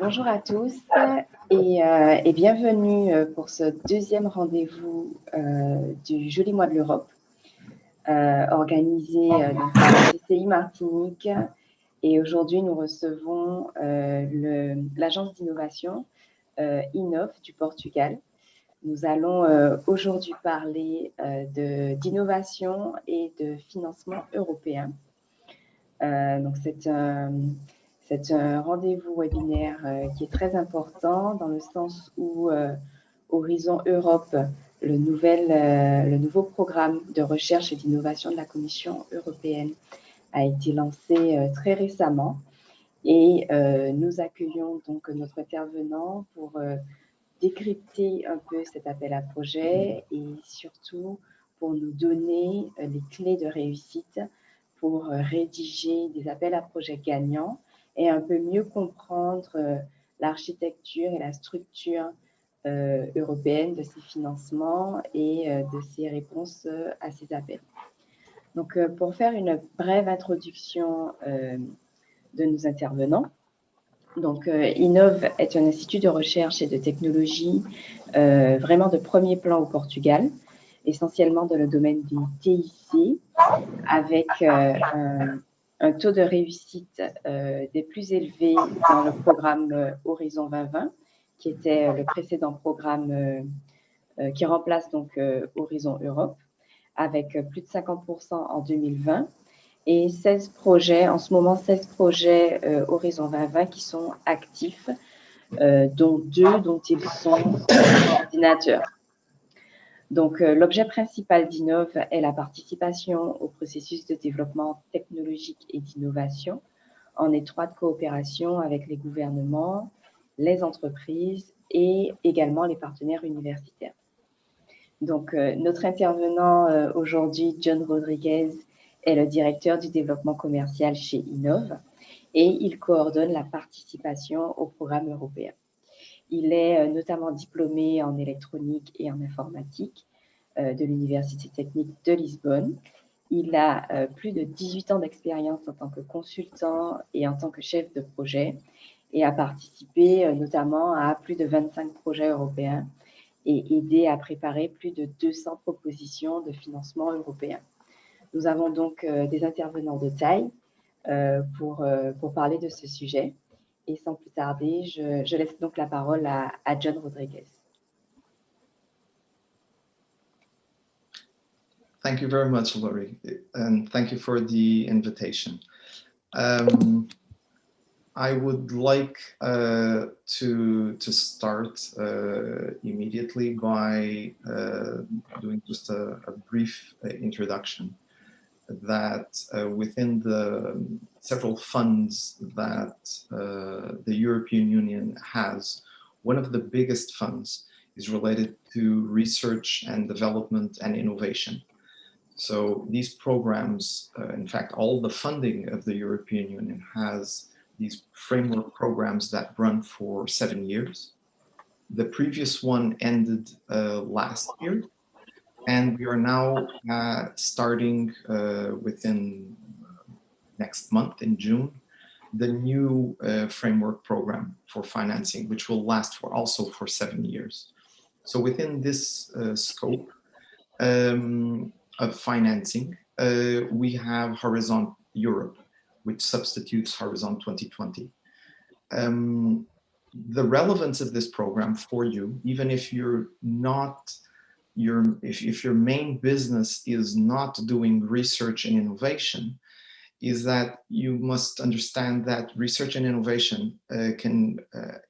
Bonjour à tous et bienvenue pour ce deuxième rendez-vous du Joli mois de l'Europe organisé donc par la CCI Martinique. Et aujourd'hui, nous recevons l'agence d'innovation innove du Portugal. Nous allons aujourd'hui parler d'innovation et de financement européen. Donc c'est un rendez-vous webinaire qui est très important dans le sens où Horizon Europe, le nouveau programme de recherche et d'innovation de la Commission européenne, a été lancé très récemment. Et nous accueillons donc notre intervenant pour décrypter un peu cet appel à projet et surtout pour nous donner les clés de réussite pour rédiger des appels à projets gagnants et un peu mieux comprendre l'architecture et la structure européenne de ces financements et de ces réponses à ces appels. Donc, pour faire une brève introduction de nos intervenants, donc, innove est un institut de recherche et de technologie vraiment de premier plan au Portugal, essentiellement dans le domaine des TIC, avec un taux de réussite des plus élevés dans le programme Horizon 2020, qui était le précédent programme qui remplace donc Horizon Europe, avec plus de 50% en 2020. Et 16 projets, en ce moment 16 projets Horizon 2020 qui sont actifs, dont 2 dont ils sont coordinateurs. Donc, l'objet principal d'Innove est la participation au processus de développement technologique et d'innovation en étroite coopération avec les gouvernements, les entreprises et également les partenaires universitaires. Donc, notre intervenant aujourd'hui, John Rodriguez, est le directeur du développement commercial chez Innove et il coordonne la participation au programme européen. Il est notamment diplômé en électronique et en informatique de l'Université technique de Lisbonne. Il a plus de 18 ans d'expérience en tant que consultant et en tant que chef de projet et a participé notamment à plus de 25 projets européens et aidé à préparer plus de 200 propositions de financement européen. Nous avons donc des intervenants de taille pour parler de ce sujet. Et sans plus tarder, je laisse donc la parole à John Rodriguez. Thank you very much, Laurie, and thank you for the invitation. I would like to start immediately by doing just a brief introduction that within the several funds that the European Union has, one of the biggest funds is related to research and development and innovation. So these programs, in fact, all the funding of the European Union has these framework programs that run for 7 years. The previous one ended last year. And we are now starting within next month in June, the new framework program for financing, which will last also for 7 years. So within this scope of financing, we have Horizon Europe, which substitutes Horizon 2020. The relevance of this program for you, even if you're not if your main business is not doing research and innovation, is that you must understand that research and innovation can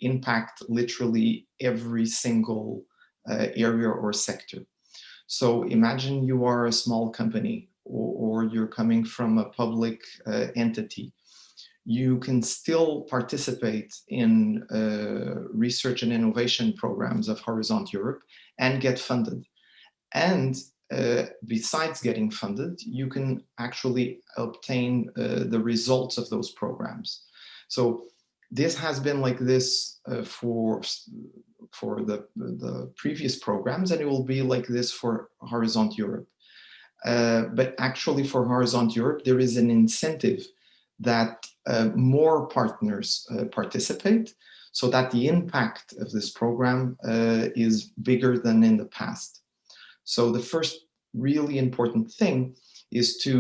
impact literally every single area or sector. So imagine you are a small company or you're coming from a public entity. You can still participate in research and innovation programs of Horizon Europe and get funded. And besides getting funded, you can actually obtain the results of those programs. So this has been like this for the previous programs, and it will be like this for Horizon Europe. But actually for Horizon Europe, there is an incentive that more partners participate. so that the impact of this program is bigger than in the past. So the first really important thing is to,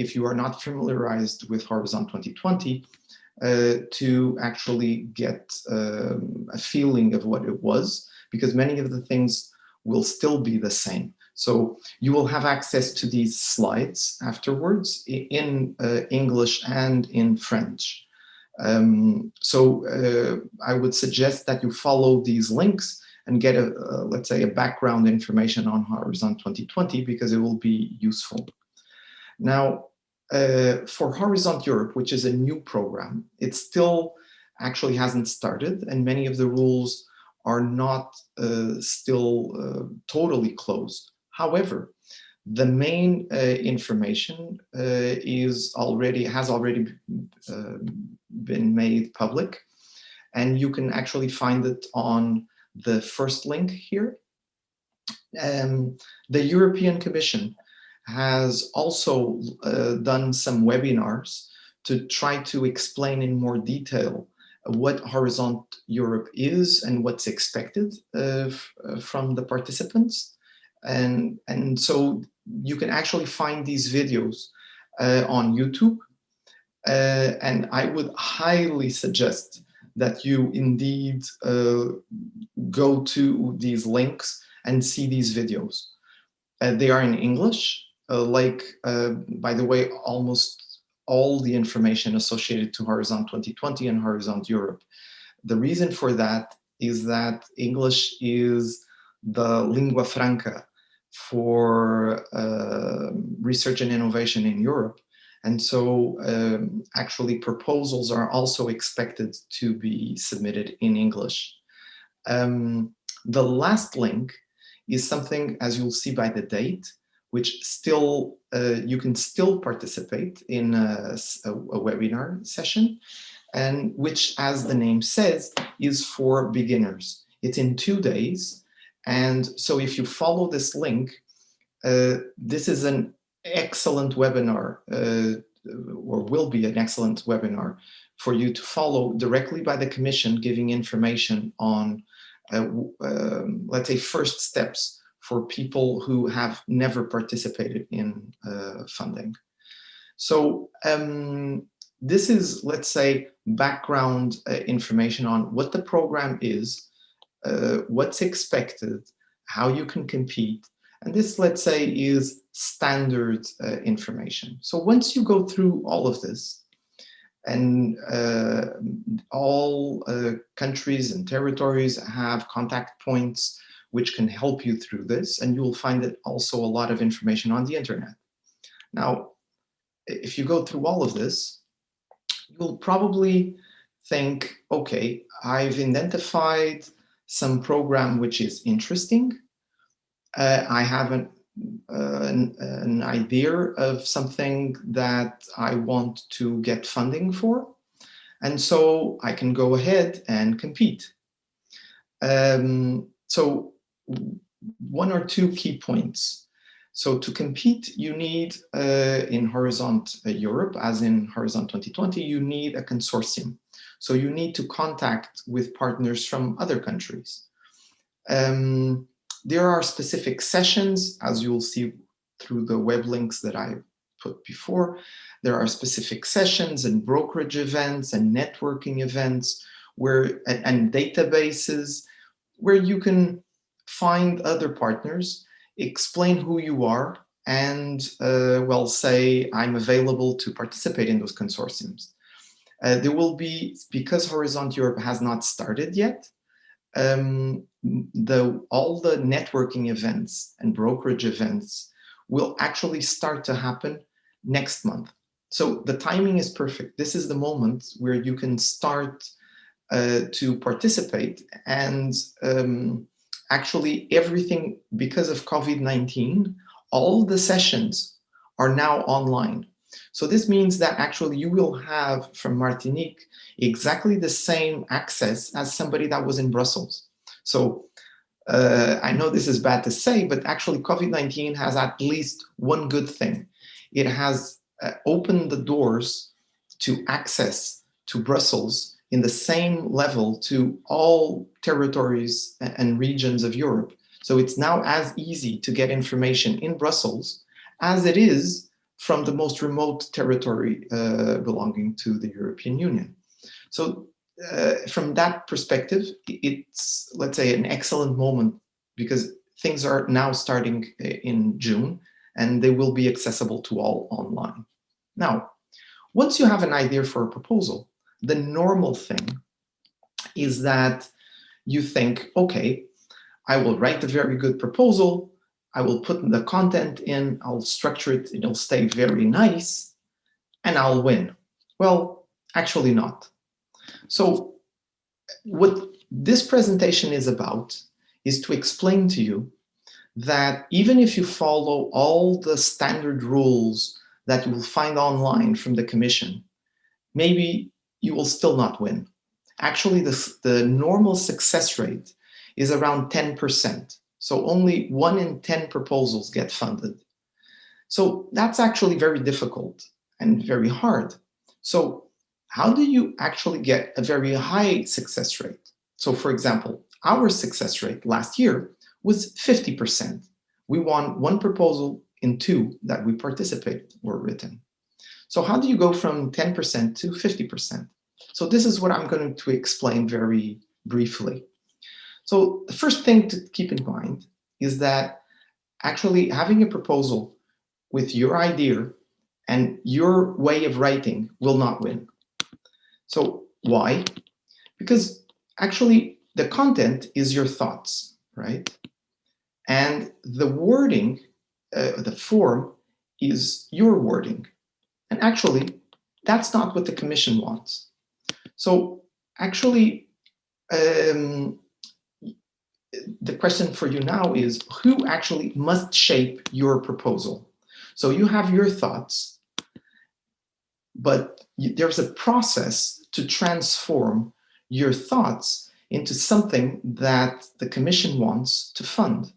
if you are not familiarized with Horizon 2020, to actually get a feeling of what it was, because many of the things will still be the same. So you will have access to these slides afterwards in English and in French. So I would suggest that you follow these links and get let's say, a background information on Horizon 2020, because it will be useful. Now, for Horizon Europe, which is a new program, it still actually hasn't started, and many of the rules are not still totally closed. However, the main information has already been made public, and you can actually find it on the first link here. The European Commission has also done some webinars to try to explain in more detail what Horizon Europe is and what's expected from the participants. And so you can actually find these videos on YouTube. And I would highly suggest that you indeed go to these links and see these videos. They are in English, by the way, almost all the information associated to Horizon 2020 and Horizon Europe. The reason for that is that English is the lingua franca for research and innovation in Europe. And so actually proposals are also expected to be submitted in English. The last link is something, as you'll see by the date, which still you can still participate in a webinar session, and which, as the name says, is for beginners. It's in 2 days. And so if you follow this link, this is an excellent webinar, or will be an excellent webinar for you to follow directly by the Commission, giving information on, let's say, first steps for people who have never participated in funding. So this is, let's say, background information on what the program is, what's expected, how you can compete. And this, let's say, is standard information. So once you go through all of this, and all countries and territories have contact points which can help you through this, and you will find it also a lot of information on the internet. Now, if you go through all of this, you'll probably think, okay, I've identified some program which is interesting. I have an idea of something that I want to get funding for, and so I can go ahead and compete. So 1 or 2 key points. So to compete, you need, in Horizon Europe, as in Horizon 2020, you need a consortium. So you need to contact with partners from other countries. There are specific sessions, as you'll see through the web links that I put before. There are specific sessions and brokerage events and networking events and databases where you can find other partners, explain who you are, and well, say, I'm available to participate in those consortiums. There will be, because Horizon Europe has not started yet, all the networking events and brokerage events will actually start to happen next month. So the timing is perfect. This is the moment where you can start to participate, and actually everything, because of COVID-19, all the sessions are now online. So this means that actually you will have from Martinique exactly the same access as somebody that was in Brussels. So I know this is bad to say, but actually COVID-19 has at least one good thing. It has opened the doors to access to Brussels in the same level to all territories and regions of Europe. So it's now as easy to get information in Brussels as it is from the most remote territory belonging to the European Union. So from that perspective, it's, let's say, an excellent moment, because things are now starting in June and they will be accessible to all online. Now, once you have an idea for a proposal, the normal thing is that you think, okay, I will write a very good proposal, I will put the content in, I'll structure it, it'll stay very nice, and I'll win. Well, actually not. So what this presentation is about is to explain to you that even if you follow all the standard rules that you will find online from the Commission, maybe you will still not win. Actually, the normal success rate is around 10%. So only 1 in 10 proposals get funded. So that's actually very difficult and very hard. So how do you actually get a very high success rate? So for example, our success rate last year was 50%. We won 1 proposal in 2 that we participated were written. So how do you go from 10% to 50%? So this is what I'm going to explain very briefly. So the first thing to keep in mind is that actually having a proposal with your idea and your way of writing will not win. So why? Because actually the content is your thoughts, right? And the wording, the form, is your wording. And actually, that's not what the Commission wants. So actually, the question for you now is, who actually must shape your proposal? So you have your thoughts, but there's a process to transform your thoughts into something that the Commission wants to fund.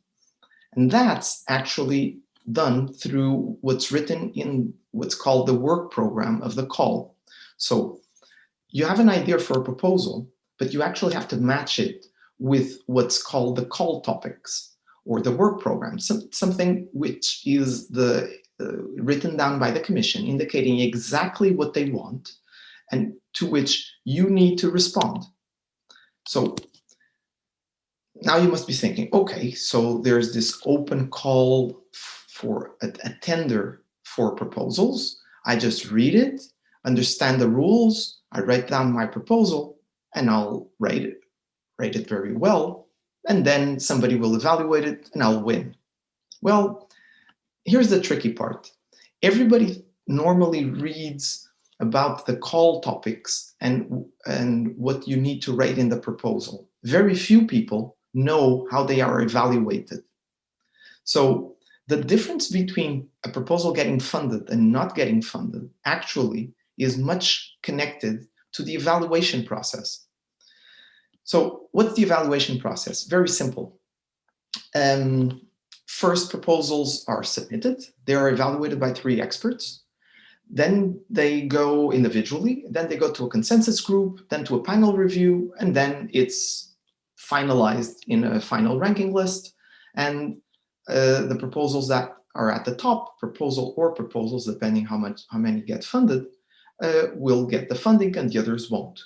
And that's actually done through what's written in what's called the work program of the call. So you have an idea for a proposal, but you actually have to match it with what's called the call topics or the work program, something which is written down by the Commission, indicating exactly what they want and to which you need to respond. So now you must be thinking, okay, so there's this open call for a tender for proposals. I just read it, understand the rules, I write down my proposal, and I'll write it very well, and then somebody will evaluate it and I'll win. Well, here's the tricky part. Everybody normally reads about the call topics and what you need to write in the proposal. Very few people know how they are evaluated. So the difference between a proposal getting funded and not getting funded actually is much connected to the evaluation process. So what's the evaluation process? Very simple. First, proposals are submitted. They are evaluated by 3 experts. Then they go individually. Then they go to a consensus group, then to a panel review, and then it's finalized in a final ranking list. And the proposals that are at the top, proposal or proposals, depending how many get funded, will get the funding and the others won't.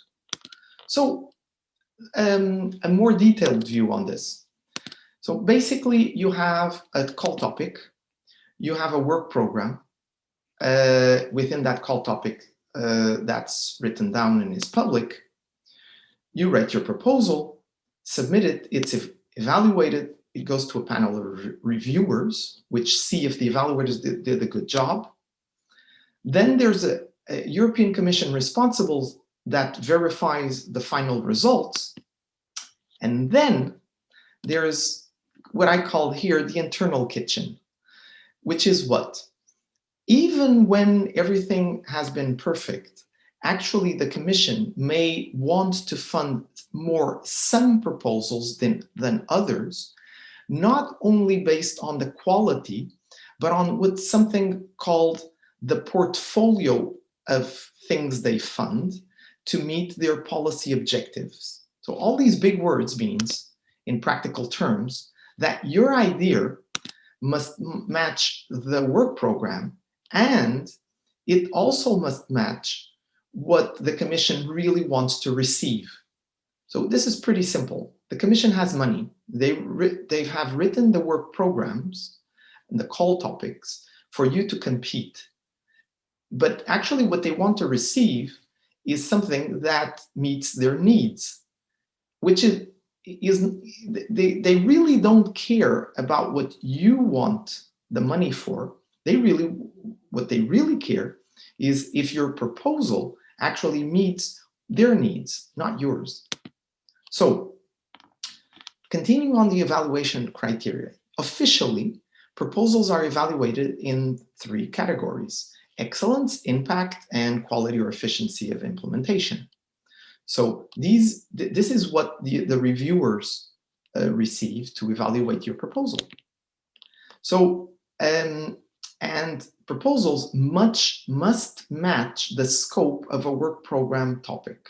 So a more detailed view on this. So basically you have a call topic, you have a work program within that call topic that's written down and is public. You write your proposal, submit it, it's evaluated, it goes to a panel of reviewers, which see if the evaluators did a good job. Then there's a European Commission responsible that verifies the final results. And then there's what I call here the internal kitchen, which is what? Even when everything has been perfect, actually the Commission may want to fund more some proposals than others, not only based on the quality, but on what's something called the portfolio of things they fund, to meet their policy objectives. So all these big words means, in practical terms, that your idea must match the work program, and it also must match what the Commission really wants to receive. So this is pretty simple. The Commission has money. They have written the work programs and the call topics for you to compete. But actually what they want to receive is something that meets their needs, which is they really don't care about what you want the money for. What they really care is if your proposal actually meets their needs, not yours. So, continuing on the evaluation criteria, officially, proposals are evaluated in 3 categories: excellence, impact, and quality or efficiency of implementation. So this is what the reviewers receive to evaluate your proposal. So, and proposals must match the scope of a work program topic.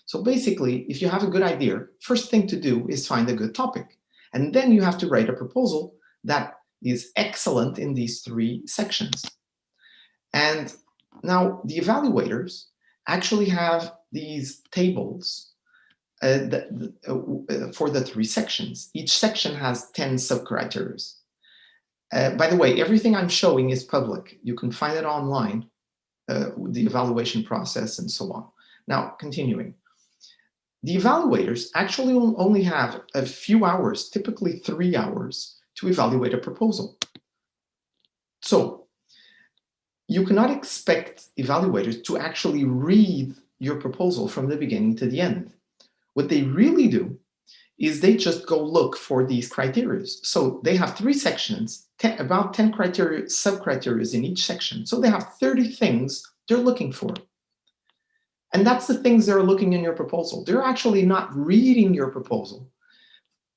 So basically, if you have a good idea, first thing to do is find a good topic. And then you have to write a proposal that is excellent in these 3 sections. And now the evaluators actually have these tables for the 3 sections. Each section has 10 sub-criteria. By the way, everything I'm showing is public. You can find it online, the evaluation process and so on. Now, continuing. The evaluators actually only have a few hours, typically 3 hours, to evaluate a proposal. So, you cannot expect evaluators to actually read your proposal from the beginning to the end. What they really do is they just go look for these criteria. So they have 3 sections, about 10 criteria, sub-criteria in each section. So they have 30 things they're looking for. And that's the things they're looking in your proposal. They're actually not reading your proposal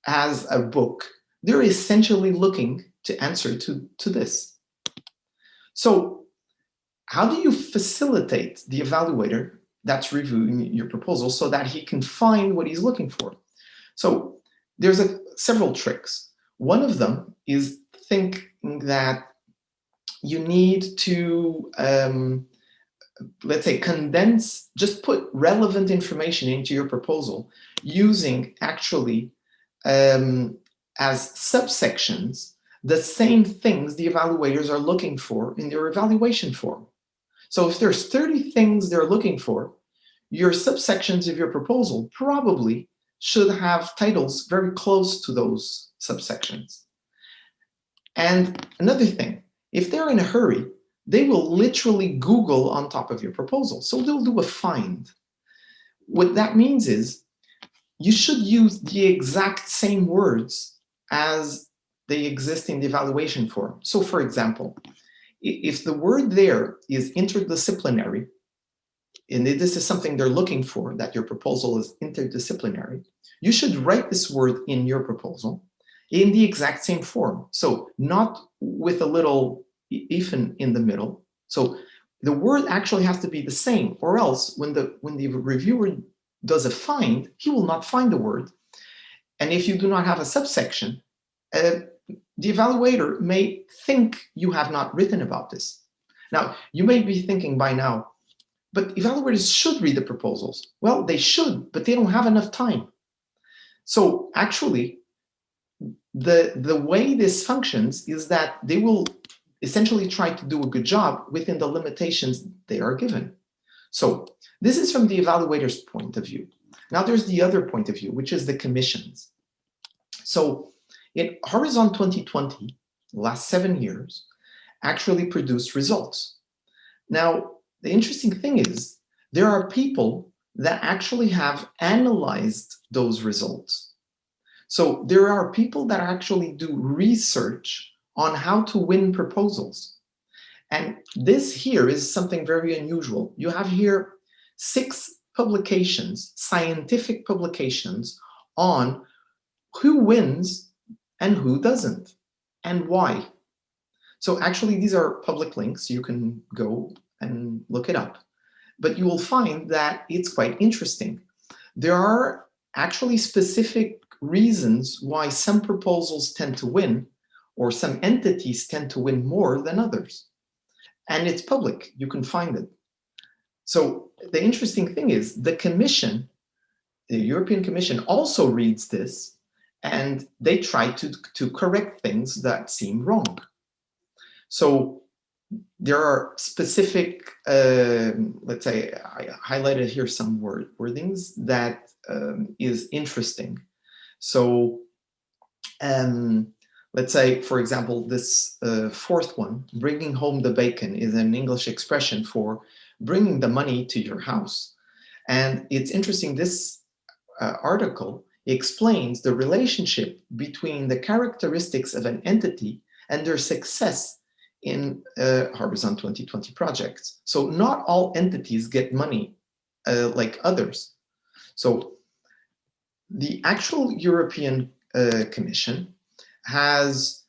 as a book. They're essentially looking to answer to this. So how do you facilitate the evaluator that's reviewing your proposal so that he can find what he's looking for? So there's several tricks. One of them is thinking that you need to, let's say, condense, just put relevant information into your proposal using actually as subsections the same things the evaluators are looking for in their evaluation form. So if there's 30 things they're looking for, your subsections of your proposal probably should have titles very close to those subsections. And another thing, if they're in a hurry, they will literally Google on top of your proposal. So they'll do a find. What that means is you should use the exact same words as they exist in the evaluation form. So for example, if the word there is interdisciplinary, and this is something they're looking for, that your proposal is interdisciplinary, you should write this word in your proposal in the exact same form. So not with a little hyphen in the middle. So the word actually has to be the same, or else when the reviewer does a find, he will not find the word. And if you do not have a subsection, the evaluator may think you have not written about this. Now, you may be thinking by now, but evaluators should read the proposals. Well, they should, but they don't have enough time. So actually, the way this functions is that they will essentially try to do a good job within the limitations they are given. So this is from the evaluator's point of view. Now there's the other point of view, which is the commissions. So in Horizon 2020, the last 7 years, actually produced results. Now, the interesting thing is there are people that actually have analyzed those results. So there are people that actually do research on how to win proposals. And this here is something very unusual. You have here 6 publications, scientific publications, on who wins and who doesn't, and why. So actually, these are public links. You can go and look it up. but you will find that it's quite interesting. There are actually specific reasons why some proposals tend to win, or some entities tend to win more than others. And it's public, you can find it. So the interesting thing is the Commission, the European Commission, also reads this, and they try to correct things that seem wrong. So there are specific, let's say, I highlighted here some wordings that is interesting. So let's say, for example, this fourth one, bringing home the bacon, is an English expression for bringing the money to your house. And it's interesting, this article explains the relationship between the characteristics of an entity and their success in Horizon 2020 projects. So not all entities get money like others. So the actual European Commission has,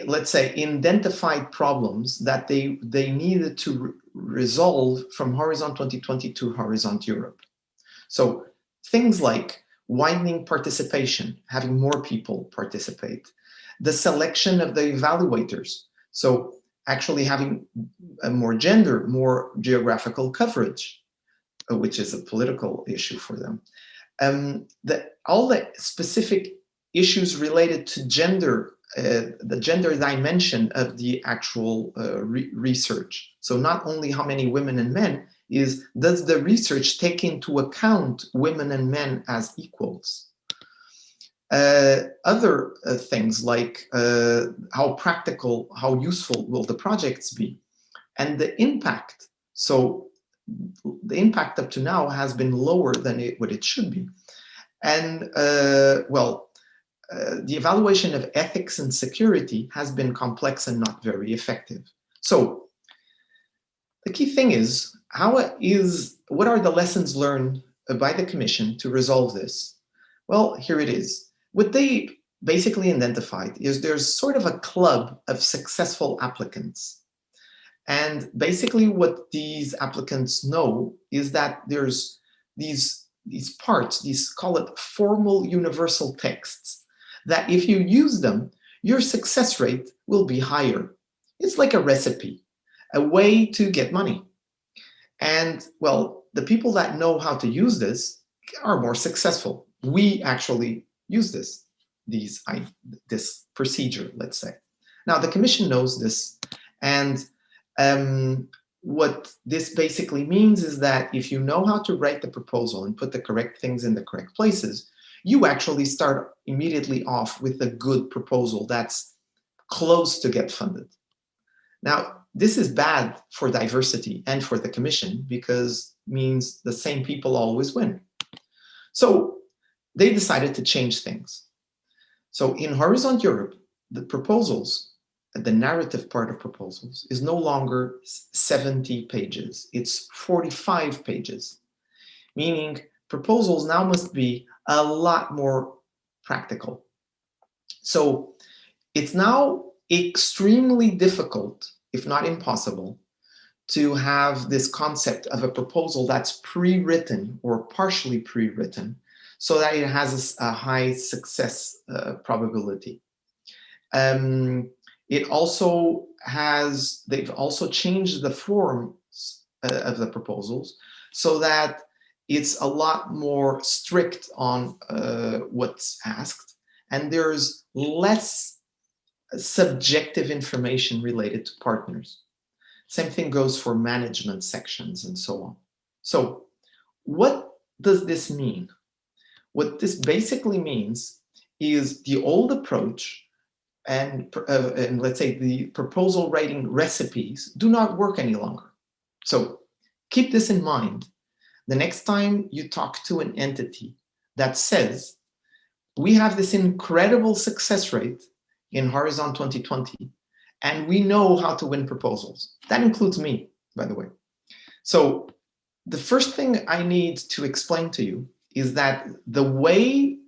let's say, identified problems that they needed to resolve from Horizon 2020 to Horizon Europe. So things like widening participation, having more people participate, the selection of the evaluators, so actually having a more gender, more geographical coverage, which is a political issue for them. All the specific issues related to gender, the gender dimension of the actual research. So not only how many women and men, does the research take into account women and men as equals? Other things like how practical, how useful will the projects be? And the impact. So the impact up to now has been lower than what it should be. And the evaluation of ethics and security has been complex and not very effective. So the key thing is, what are the lessons learned by the Commission to resolve this? Well, here it is. What they basically identified is there's sort of a club of successful applicants. And basically what these applicants know is that there's these parts, call it formal universal texts, that if you use them, your success rate will be higher. It's like a recipe, a way to get money. And well, the people that know how to use this are more successful. We actually use this procedure, let's say. Now, the Commission knows this, and what this basically means is that if you know how to write the proposal and put the correct things in the correct places, you actually start immediately off with a good proposal that's close to get funded. Now, this is bad for diversity and for the Commission because it means the same people always win. So they decided to change things. So in Horizon Europe, the proposals, the narrative part of proposals, is no longer 70 pages. It's 45 pages, meaning proposals now must be a lot more practical. So it's now extremely difficult, if not impossible, to have this concept of a proposal that's pre-written or partially pre-written so that it has a high success probability. They've also changed the forms of the proposals so that it's a lot more strict on what's asked, and there's less subjective information related to partners. Same thing goes for management sections and so on. So what does this mean? What this basically means is the old approach and let's say the proposal writing recipes do not work any longer. So keep this in mind. The next time you talk to an entity that says, we have this incredible success rate in Horizon 2020, and we know how to win proposals. That includes me, by the way. So the first thing I need to explain to you is that the way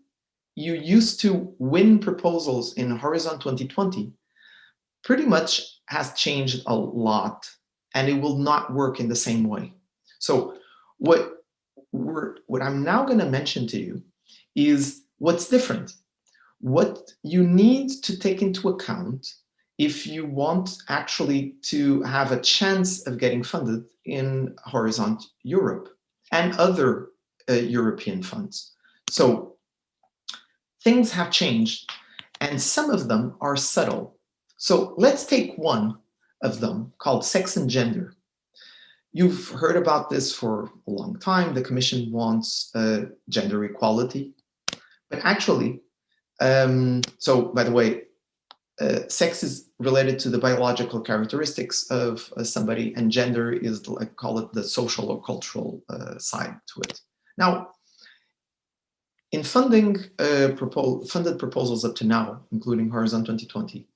you used to win proposals in Horizon 2020 pretty much has changed a lot, and it will not work in the same way. So what I'm now going to mention to you is what's different, what you need to take into account if you want actually to have a chance of getting funded in Horizon Europe and other European funds. So things have changed, and some of them are subtle. So let's take one of them called sex and gender. You've heard about this for a long time. The Commission wants gender equality, but actually, so by the way, sex is related to the biological characteristics of somebody, and gender is, like, call it the social or cultural side to it. Now, in funded proposals up to now, including Horizon 2020,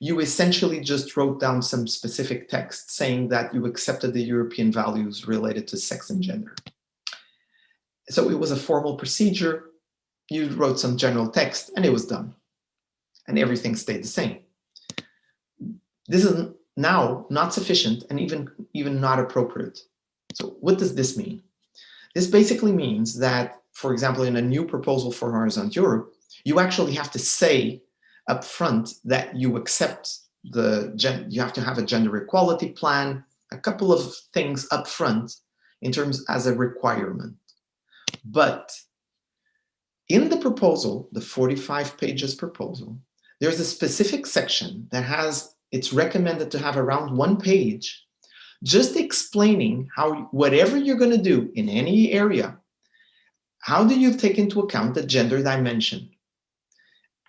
you essentially just wrote down some specific text saying that you accepted the European values related to sex and gender. So it was a formal procedure. You wrote some general text and it was done. And everything stayed the same. This is now not sufficient and even not appropriate. So what does this mean? This basically means that, for example, in a new proposal for Horizon Europe, you actually have to say up front that you accept you have to have a gender equality plan, a couple of things up front in terms as a requirement. But in the proposal, the 45 pages proposal, there's a specific section that has, it's recommended to have around 1 page, just explaining how whatever you're going to do in any area, how do you take into account the gender dimension?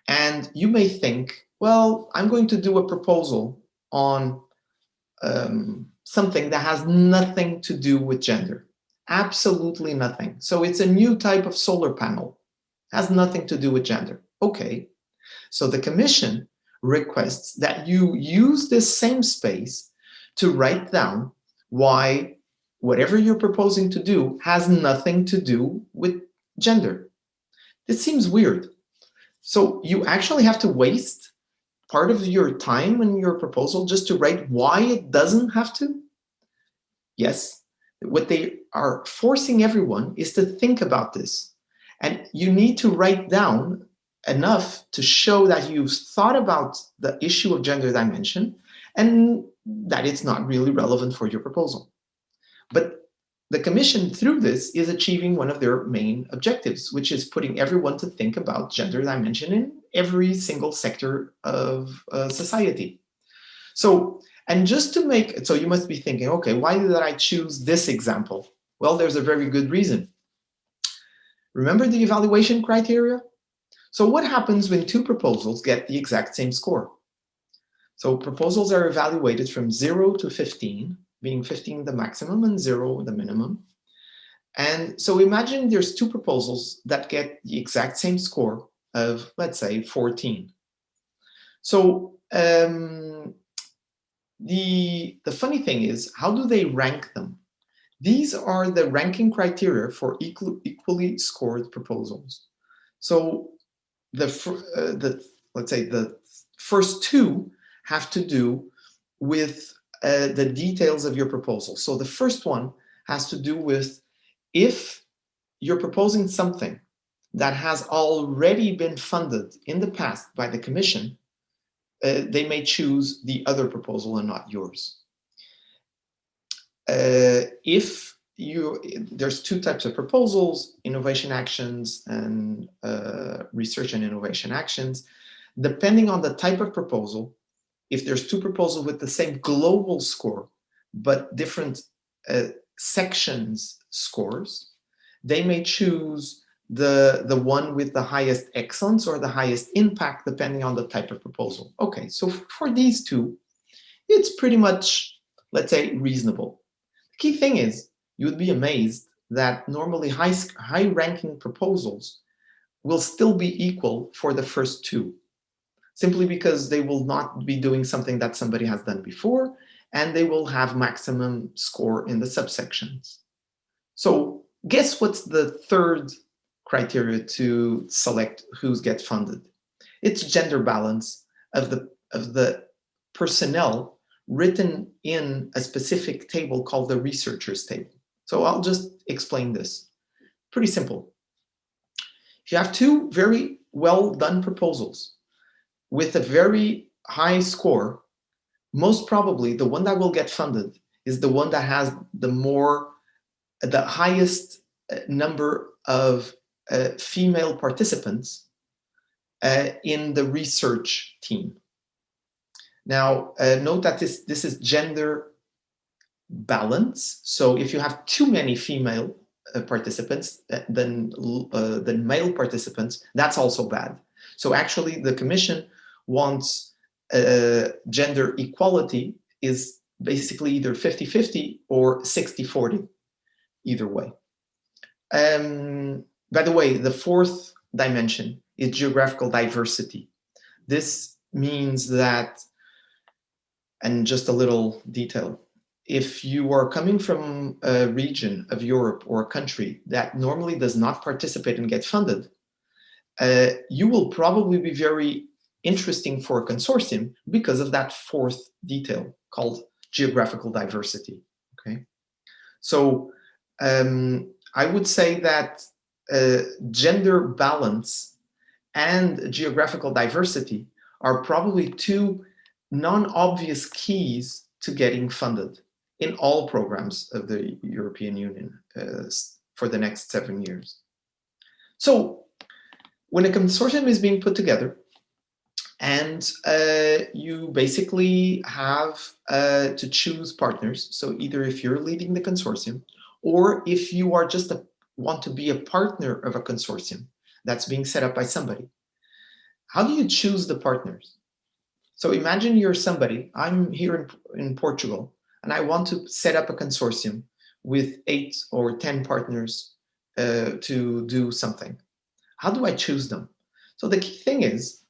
And you may think, well, I'm going to do a proposal on something that has nothing to do with gender. Absolutely nothing. So it's a new type of solar panel. Has nothing to do with gender. Okay. So the Commission requests that you use this same space to write down why whatever you're proposing to do has nothing to do with gender. This seems weird. So you actually have to waste part of your time in your proposal just to write why it doesn't have to? Yes, what they are forcing everyone is to think about this. And you need to write down enough to show that you've thought about the issue of gender dimension and that it's not really relevant for your proposal. But the Commission, through this, is achieving one of their main objectives, which is putting everyone to think about gender dimension in every single sector of society. So, and just to make, so you must be thinking, okay, why did I choose this example? Well, there's a very good reason. Remember the evaluation criteria? So what happens when 2 proposals get the exact same score? So proposals are evaluated from 0 to 15, being 15 the maximum and 0 the minimum. And so imagine there's 2 proposals that get the exact same score of, let's say, 14. So the funny thing is, how do they rank them? These are the ranking criteria for equally scored proposals. So let's say the first 2 have to do with the details of your proposal. So the first one has to do with if you're proposing something that has already been funded in the past by the Commission, they may choose the other proposal and not yours. If there's 2 types of proposals, innovation actions and research and innovation actions. Depending on the type of proposal, if there's 2 proposals with the same global score, but different sections scores, they may choose the one with the highest excellence or the highest impact, depending on the type of proposal. Okay, so for these 2, it's pretty much, let's say, reasonable. The key thing is, you would be amazed that normally high-ranking proposals will still be equal for the first 2, simply because they will not be doing something that somebody has done before, and they will have maximum score in the subsections. So guess what's the 3rd criteria to select who gets funded? It's gender balance of the personnel written in a specific table called the researchers table. So I'll just explain this. Pretty simple. If you have two very well done proposals with a very high score, most probably the one that will get funded is the one that has the highest number of female participants in the research team. Now, note that this is gender balance. So if you have too many female participants than male participants, that's also bad. So actually, the Commission wants gender equality is basically either 50-50 or 60-40, either way. By the way, the fourth dimension is geographical diversity. This means that, and just a little detail, if you are coming from a region of Europe or a country that normally does not participate and get funded, you will probably be very interesting for a consortium because of that fourth detail called geographical diversity. Okay, so I would say that gender balance and geographical diversity are probably two non-obvious keys to getting funded in all programs of the European Union for the next 7 years. So when a consortium is being put together and you basically have to choose partners, so either if you're leading the consortium or if you are just want to be a partner of a consortium that's being set up by somebody, how do you choose the partners? So imagine you're somebody, I'm here in Portugal, and I want to set up a consortium with 8 or 10 partners to do something. How do I choose them? So the key thing is,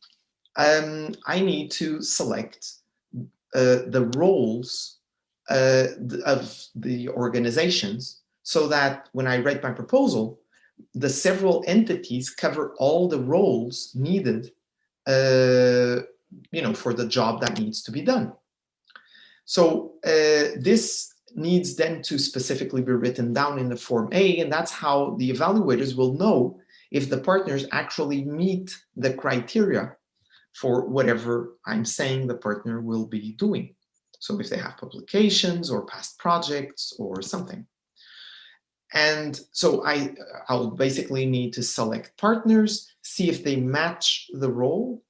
I need to select the roles of the organizations so that when I write my proposal, the several entities cover all the roles needed for the job that needs to be done. So this needs then to specifically be written down in the Form A, and that's how the evaluators will know if the partners actually meet the criteria for whatever I'm saying the partner will be doing. So if they have publications or past projects or something. And so I'll basically need to select partners, see if they match the role,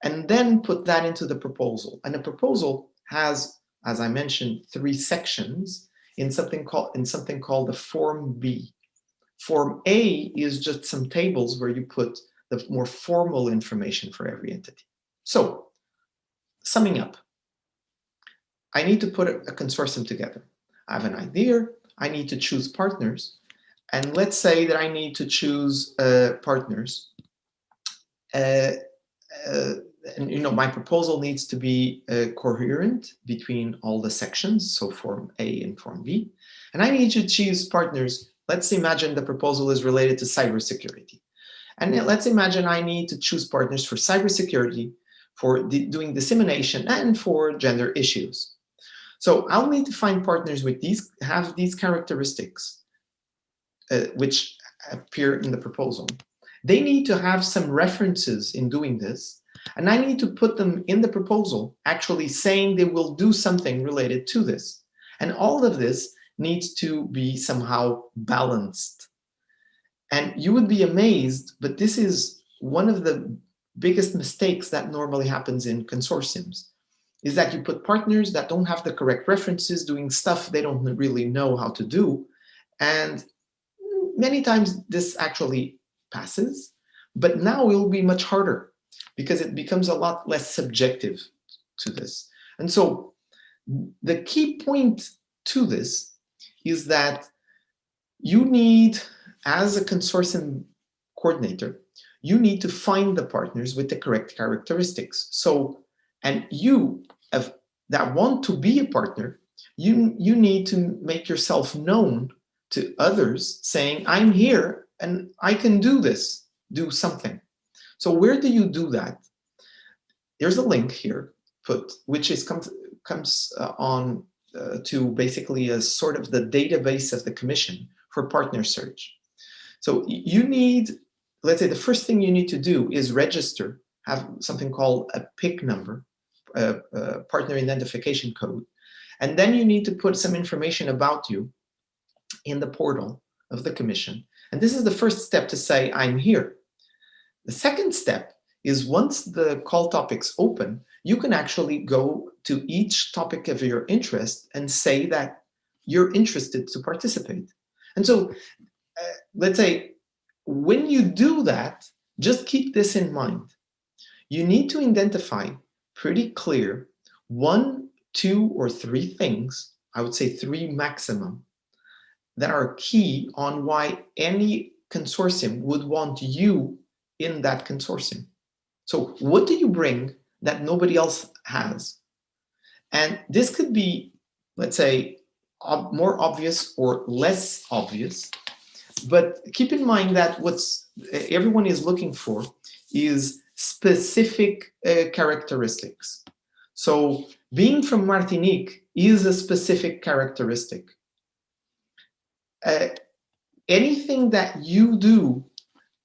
and then put that into the proposal. And the proposal has, as I mentioned, 3 sections in something called the Form B. Form A is just some tables where you put the more formal information for every entity. So, summing up, I need to put a consortium together. I have an idea, I need to choose partners, and let's say that I need to choose partners. And my proposal needs to be coherent between all the sections, so Form A and Form B. And I need to choose partners. Let's imagine the proposal is related to cybersecurity. And let's imagine I need to choose partners for cybersecurity, for doing dissemination, and for gender issues. So I'll need to find partners with have these characteristics, which appear in the proposal. They need to have some references in doing this, and I need to put them in the proposal, actually saying they will do something related to this. And all of this needs to be somehow balanced. And you would be amazed, but this is one of the biggest mistakes that normally happens in consortiums, is that you put partners that don't have the correct references doing stuff they don't really know how to do. And many times this actually passes, but now it will be much harder because it becomes a lot less subjective to this. And so the key point to this is that you need, as a consortium coordinator, you need to find the partners with the correct characteristics. So, and you that want to be a partner, you need to make yourself known to others saying, I'm here and I can do this, do something. So where do you do that? There's a link here put, which is comes on to basically a sort of the database of the Commission for partner search. So you need, let's say the first thing you need to do is register, have something called a PIC number, partner identification code. And then you need to put some information about you in the portal of the Commission. And this is the first step to say, I'm here. The second step is once the call topics open, you can actually go to each topic of your interest and say that you're interested to participate. And so let's say when you do that, just keep this in mind. You need to identify pretty clear 1, 2, or 3 things, I would say 3 maximum, that are key on why any consortium would want you in that consortium. So what do you bring that nobody else has? And this could be, let's say, more obvious or less obvious, but keep in mind that what's everyone is looking for is specific characteristics. So being from Martinique is a specific characteristic. Anything that you do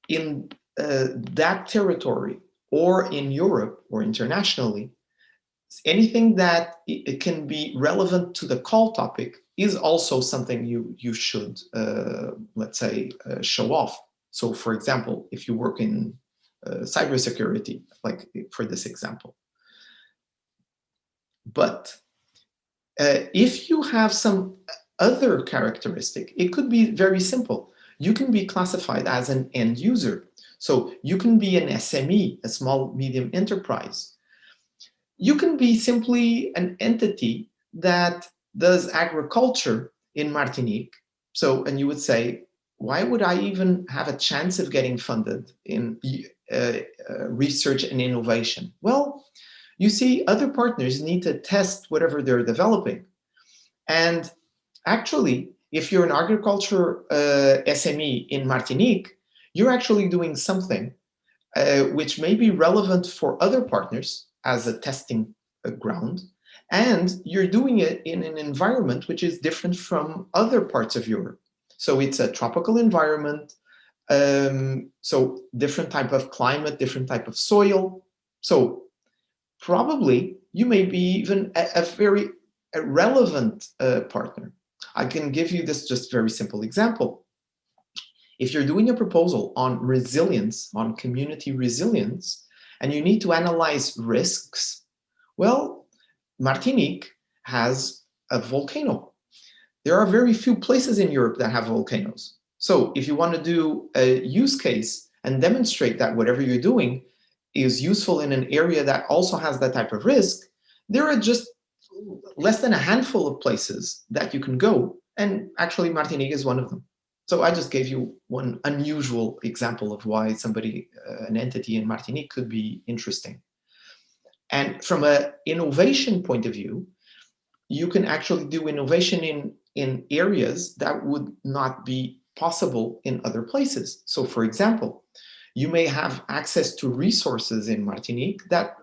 in that territory or in Europe or internationally, anything that it can be relevant to the call topic is also something you should, let's say, show off. So for example, if you work in cybersecurity, like for this example. But if you have some other characteristic, it could be very simple. You can be classified as an end user. So you can be an SME, a small medium enterprise. You can be simply an entity that does agriculture in Martinique. So, and you would say, why would I even have a chance of getting funded in research and innovation? Well, you see, other partners need to test whatever they're developing. And actually, if you're an agriculture SME in Martinique, you're actually doing something which may be relevant for other partners as a testing ground, and you're doing it in an environment which is different from other parts of Europe. So it's a tropical environment, so different type of climate, different type of soil. So probably you may be even a very relevant partner. I can give you this just very simple example. If you're doing a proposal on resilience, on community resilience, and you need to analyze risks, well, Martinique has a volcano. There are very few places in Europe that have volcanoes. So if you want to do a use case and demonstrate that whatever you're doing is useful in an area that also has that type of risk, there are just less than a handful of places that you can go. And actually Martinique is one of them. So I just gave you one unusual example of why somebody, an entity in Martinique could be interesting. And from an innovation point of view, you can actually do innovation in areas that would not be possible in other places. So for example, you may have access to resources in Martinique that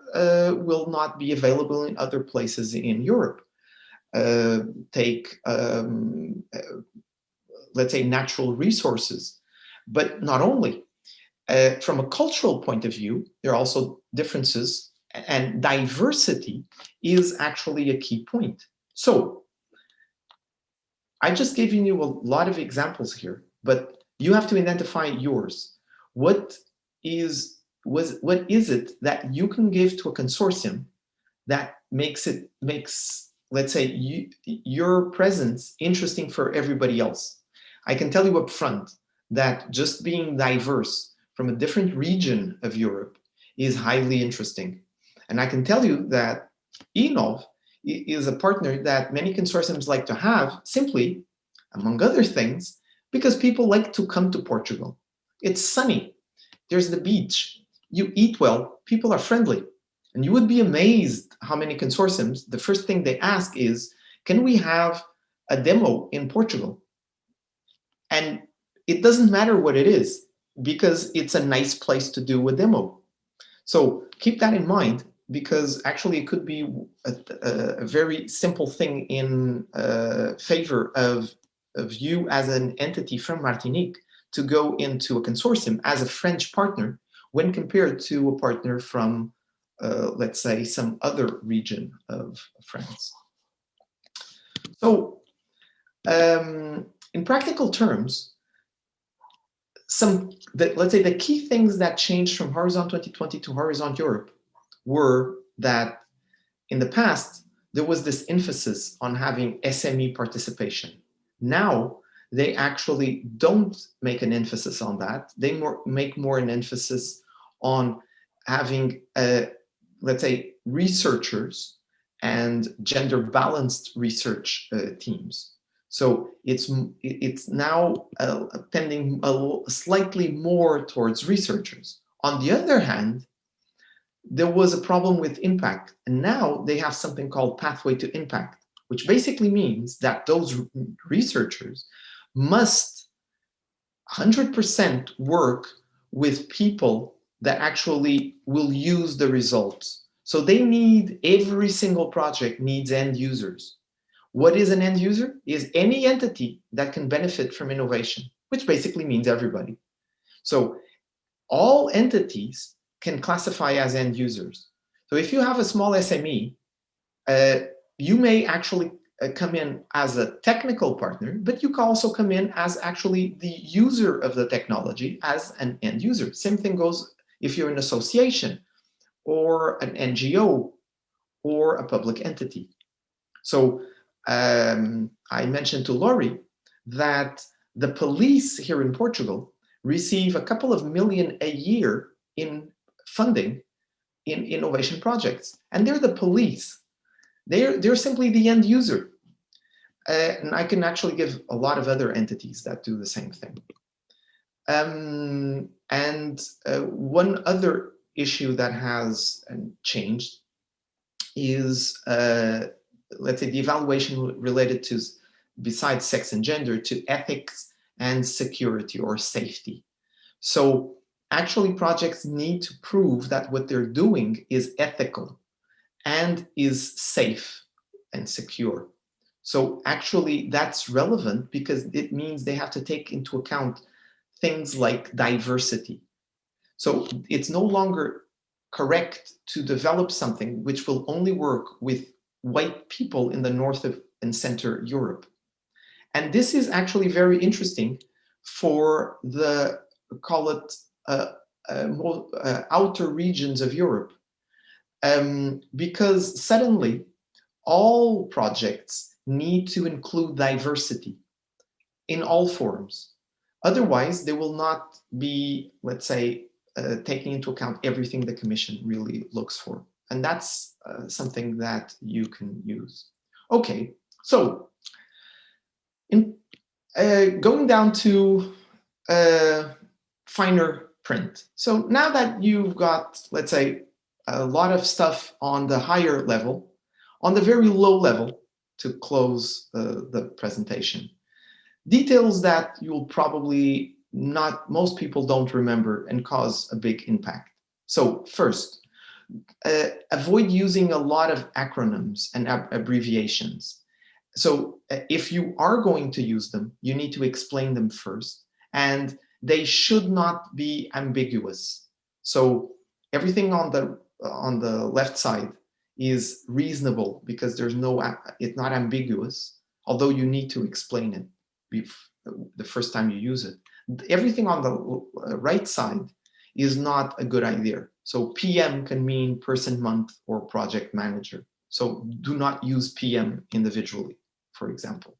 will not be available in other places in Europe. Take, let's say, natural resources. But not only. From a cultural point of view, there are also differences, and diversity is actually a key point. So I just gave you a lot of examples here, but you have to identify yours. What is it that you can give to a consortium that makes, let's say, your presence interesting for everybody else? I can tell you up front that just being diverse from a different region of Europe is highly interesting. And I can tell you that innove is a partner that many consortiums like to have, simply, among other things, because people like to come to Portugal. It's sunny, there's the beach, you eat well, people are friendly. And you would be amazed how many consortiums, the first thing they ask is, can we have a demo in Portugal? And it doesn't matter what it is, because it's a nice place to do a demo. So keep that in mind. because actually it could be a very simple thing in favor of you as an entity from Martinique to go into a consortium as a French partner when compared to a partner from, let's say, some other region of France. So, in practical terms, let's say the key things that changed from Horizon 2020 to Horizon Europe were that in the past, there was this emphasis on having SME participation. Now, they actually don't make an emphasis on that. They make more an emphasis on having, let's say, researchers and gender balanced research teams. So it's now tending slightly more towards researchers. On the other hand, there was a problem with impact, and now they have something called Pathway to Impact, which basically means that those researchers must 100% work with people that actually will use the results. So they need, every single project needs end users. What is an end user? Is any entity that can benefit from innovation, which basically means everybody. So all entities can classify as end users. So if you have a small SME, you may actually come in as a technical partner, but you can also come in as actually the user of the technology as an end user. Same thing goes if you're an association or an NGO or a public entity. So I mentioned to Laurie that the police here in Portugal receive a couple of million a year in funding in innovation projects, and they're the police. They're simply the end user. And I can actually give a lot of other entities that do the same thing. One other issue that has changed is, let's say, the evaluation related to, besides sex and gender, to ethics and security or safety. So actually projects need to prove that what they're doing is ethical and is safe and secure. So actually that's relevant because it means they have to take into account things like diversity. So it's no longer correct to develop something which will only work with white people in the north of and center Europe. And this is actually very interesting for the, call it, outer regions of Europe, because suddenly all projects need to include diversity in all forms. Otherwise, they will not be, let's say, taking into account everything the Commission really looks for. And that's something that you can use. Okay, so going down to finer print. So now that you've got, let's say, a lot of stuff on the higher level, on the very low level, to close the presentation, details that you'll probably not, most people don't remember and cause a big impact. So first, avoid using a lot of acronyms and abbreviations. So if you are going to use them, you need to explain them first, and they should not be ambiguous. So everything on the left side is reasonable because there's no, it's not ambiguous, although you need to explain it the first time you use it. Everything on the right side is not a good idea. So PM can mean person, month, or project manager. So do not use PM individually, for example.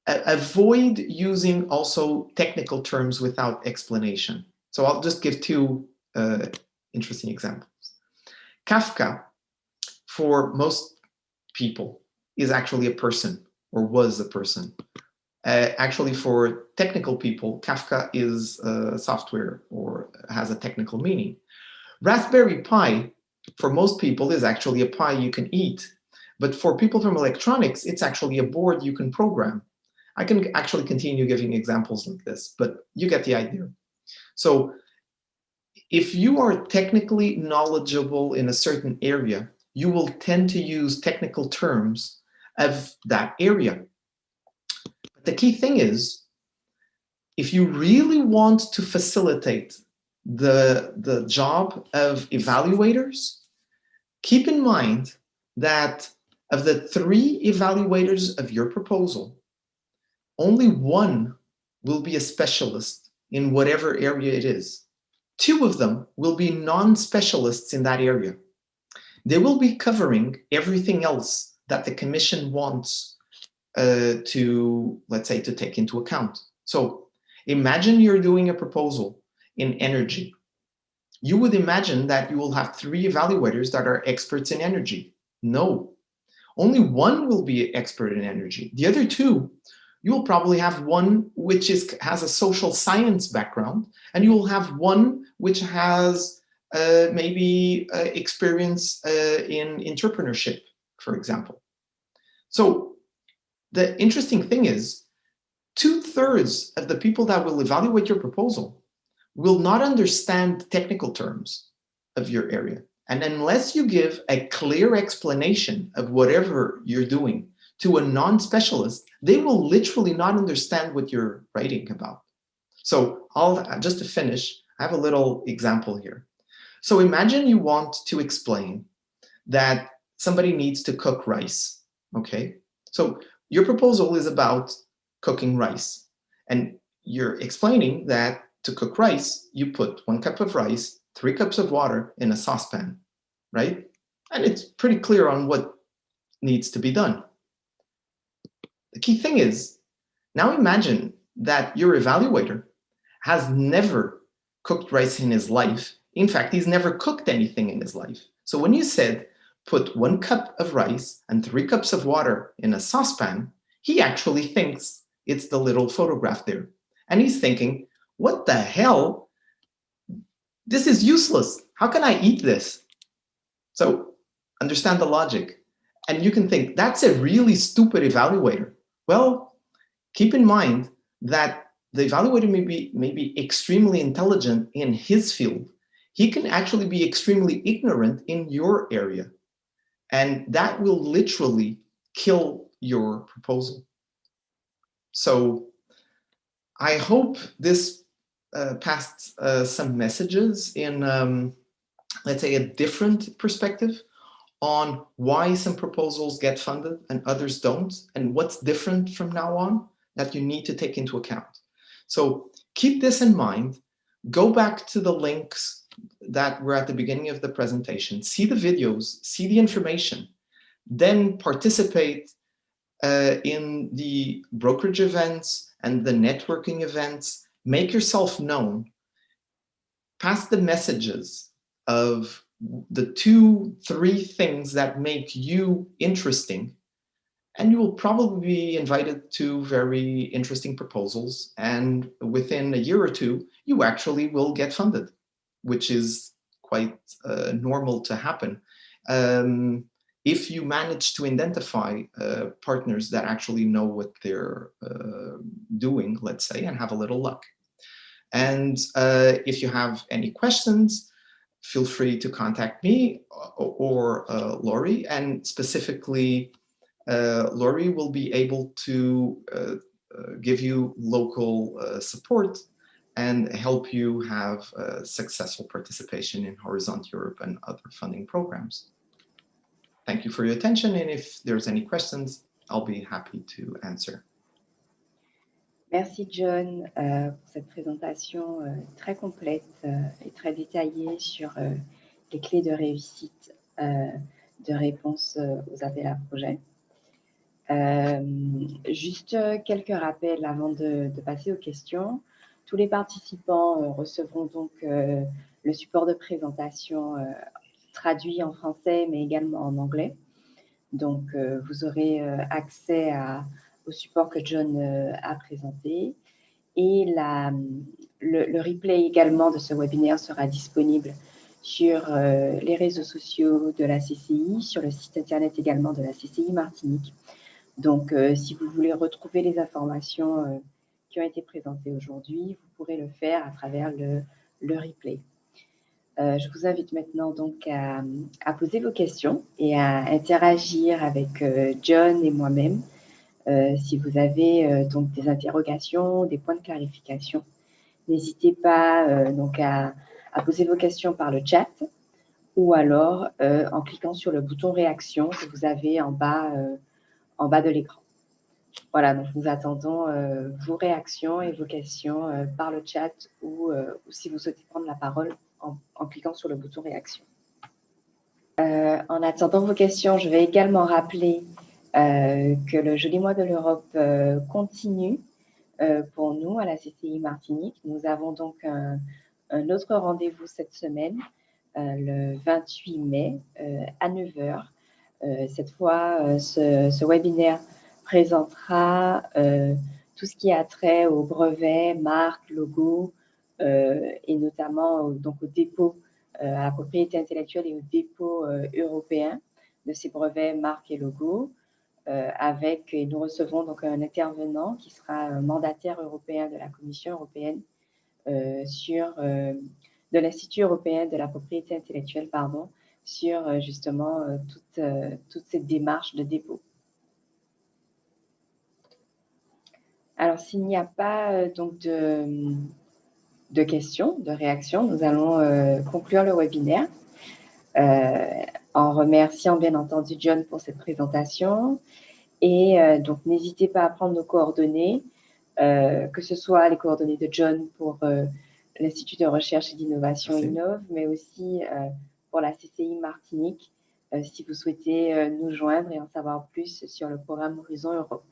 Avoid using also technical terms without explanation. So I'll just give two interesting examples. Kafka, for most people, is actually a person, or was a person. Actually, for technical people, Kafka is software or has a technical meaning. Raspberry Pi, for most people, is actually a pie you can eat. But for people from electronics, it's actually a board you can program. I can actually continue giving examples like this, but you get the idea. So if you are technically knowledgeable in a certain area, you will tend to use technical terms of that area. But the key thing is, if you really want to facilitate the job of evaluators, keep in mind that of the 3 evaluators of your proposal, only 1 will be a specialist in whatever area it is. 2 of them will be non-specialists in that area. They will be covering everything else that the commission wants to, let's say, to take into account. So imagine you're doing a proposal in energy. You would imagine that you will have 3 evaluators that are experts in energy. No, only 1 will be an expert in energy. The other 2, you will probably have 1 which has a social science background, and you will have 1 which has maybe experience in entrepreneurship, for example. So the interesting thing is, 2/3 of the people that will evaluate your proposal will not understand technical terms of your area. And unless you give a clear explanation of whatever you're doing to a non-specialist, they will literally not understand what you're writing about. So just to finish, I have a little example here. So imagine you want to explain that somebody needs to cook rice, okay? So your proposal is about cooking rice, and you're explaining that to cook rice, you put 1 cup of rice, 3 cups of water in a saucepan, right? And it's pretty clear on what needs to be done. The key thing is, now imagine that your evaluator has never cooked rice in his life. In fact, he's never cooked anything in his life. So when you said, put 1 cup of rice and 3 cups of water in a saucepan, he actually thinks it's the little photograph there. And he's thinking, what the hell? This is useless. How can I eat this? So understand the logic. And you can think, that's a really stupid evaluator. Well, keep in mind that the evaluator may be extremely intelligent in his field. He can actually be extremely ignorant in your area. And that will literally kill your proposal. So I hope this passed some messages in, let's say, a different perspective on why some proposals get funded and others don't, and what's different from now on that you need to take into account. So keep this in mind. Go back to the links that were at the beginning of the presentation, see the videos, see the information, then participate in the brokerage events and the networking events. Make yourself known. Pass the messages of the 2-3 things that make you interesting, and you will probably be invited to very interesting proposals. And within a year or 2, you actually will get funded, which is quite normal to happen. If you manage to identify partners that actually know what they're doing, let's say, and have a little luck. And if you have any questions, feel free to contact me or Laurie, and specifically, Laurie will be able to give you local support and help you have successful participation in Horizon Europe and other funding programs. Thank you for your attention, and if there's any questions, I'll be happy to answer. Merci John pour cette présentation très complète et très détaillée sur les clés de réussite de réponse aux appels à projets. Juste quelques rappels avant de passer aux questions. Tous les participants recevront donc le support de présentation traduit en français, mais également en anglais. Donc, vous aurez accès au support que John a présenté. Et le replay également de ce webinaire sera disponible sur les réseaux sociaux de la CCI, sur le site internet également de la CCI Martinique. Donc, si vous voulez retrouver les informations qui ont été présentées aujourd'hui, vous pourrez le faire à travers le replay. Je vous invite maintenant donc à poser vos questions et à interagir avec John et moi-même si vous avez donc des interrogations, des points de clarification. N'hésitez pas donc à poser vos questions par le chat ou alors en cliquant sur le bouton réaction que vous avez en bas de l'écran. Voilà, donc nous attendons vos réactions et vos questions par le chat ou si vous souhaitez prendre la parole en cliquant sur le bouton réaction. En attendant vos questions, je vais également rappeler que le Joli mois de l'Europe continue pour nous à la CCI Martinique. Nous avons donc un autre rendez-vous cette semaine, le 28 mai à 9 h. Cette fois, ce webinaire présentera tout ce qui a trait aux brevets, marques, logos et notamment donc au dépôt, à la propriété intellectuelle et au dépôt européen de ces brevets, marques et logos. Et nous recevons donc un intervenant qui sera un mandataire européen de la Commission européenne de l'Institut européen de la propriété intellectuelle, sur justement toute cette démarche de dépôt. Alors, s'il n'y a pas donc de questions, de réactions, nous allons conclure le webinaire en remerciant bien entendu John pour cette présentation. Et donc, n'hésitez pas à prendre nos coordonnées, que ce soit les coordonnées de John pour l'Institut de recherche et d'innovation innove, mais aussi pour la CCI Martinique, si vous souhaitez nous joindre et en savoir plus sur le programme Horizon Europe.